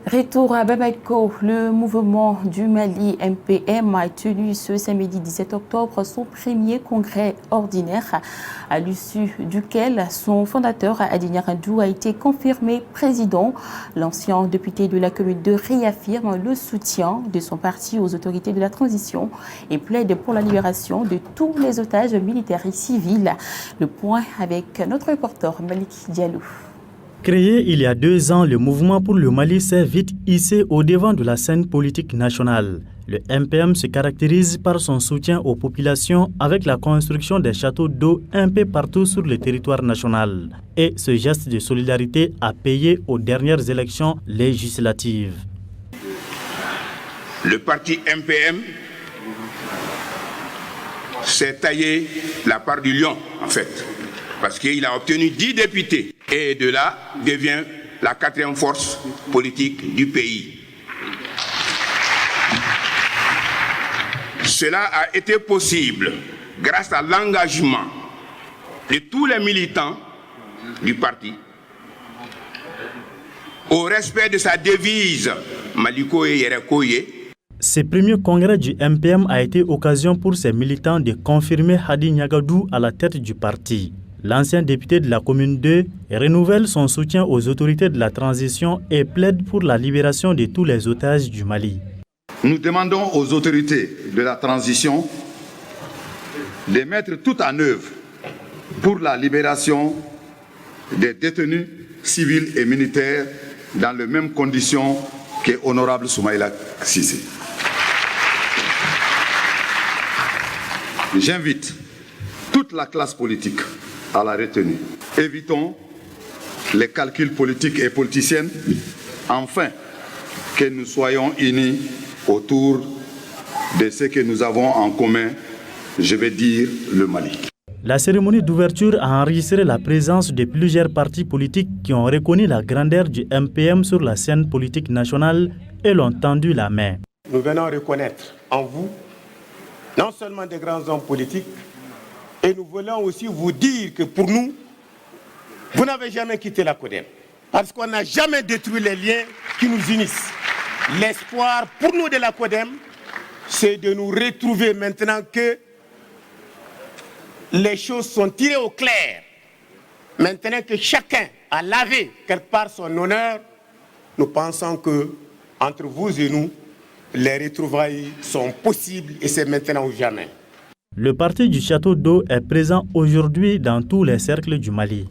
Retour à Bamako, le mouvement du Mali MPM a tenu ce samedi 17 octobre son premier congrès ordinaire, à l'issue duquel son fondateur Hadi Niarandou a été confirmé président. L'ancien député de la commune de réaffirme le soutien de son parti aux autorités de la transition et plaide pour la libération de tous les otages militaires et civils. Le point avec notre reporter Malik Diallo. Créé il y a 2 ans, le mouvement pour le Mali s'est vite hissé au devant de la scène politique nationale. Le MPM se caractérise par son soutien aux populations avec la construction des châteaux d'eau un peu partout sur le territoire national. Et ce geste de solidarité a payé aux dernières élections législatives. Le parti MPM s'est taillé la part du lion, en fait, parce qu'il a obtenu 10 députés et de là devient la 4e force politique du pays. Cela a été possible grâce à l'engagement de tous les militants du parti, au respect de sa devise Malikoye Yerekoye. Ce premier congrès du MPM a été occasion pour ses militants de confirmer Hadi Niarandou à la tête du parti. L'ancien député de la commune 2 renouvelle son soutien aux autorités de la transition et plaide pour la libération de tous les otages du Mali. Nous demandons aux autorités de la transition de mettre tout en œuvre pour la libération des détenus civils et militaires dans les mêmes conditions que Honorable Soumaïla Cissé. J'invite toute la classe politique à la retenue. Évitons les calculs politiques et politiciens, afin que nous soyons unis autour de ce que nous avons en commun, je vais dire le Mali. La cérémonie d'ouverture a enregistré la présence de plusieurs partis politiques qui ont reconnu la grandeur du MPM sur la scène politique nationale et l'ont tendu la main. Nous venons reconnaître en vous non seulement des grands hommes politiques, et nous voulons aussi vous dire que pour nous, vous n'avez jamais quitté la CODEM. Parce qu'on n'a jamais détruit les liens qui nous unissent. L'espoir pour nous de la CODEM, c'est de nous retrouver maintenant que les choses sont tirées au clair. Maintenant que chacun a lavé quelque part son honneur, nous pensons que entre vous et nous, les retrouvailles sont possibles et c'est maintenant ou jamais. Le parti du Château d'eau est présent aujourd'hui dans tous les cercles du Mali.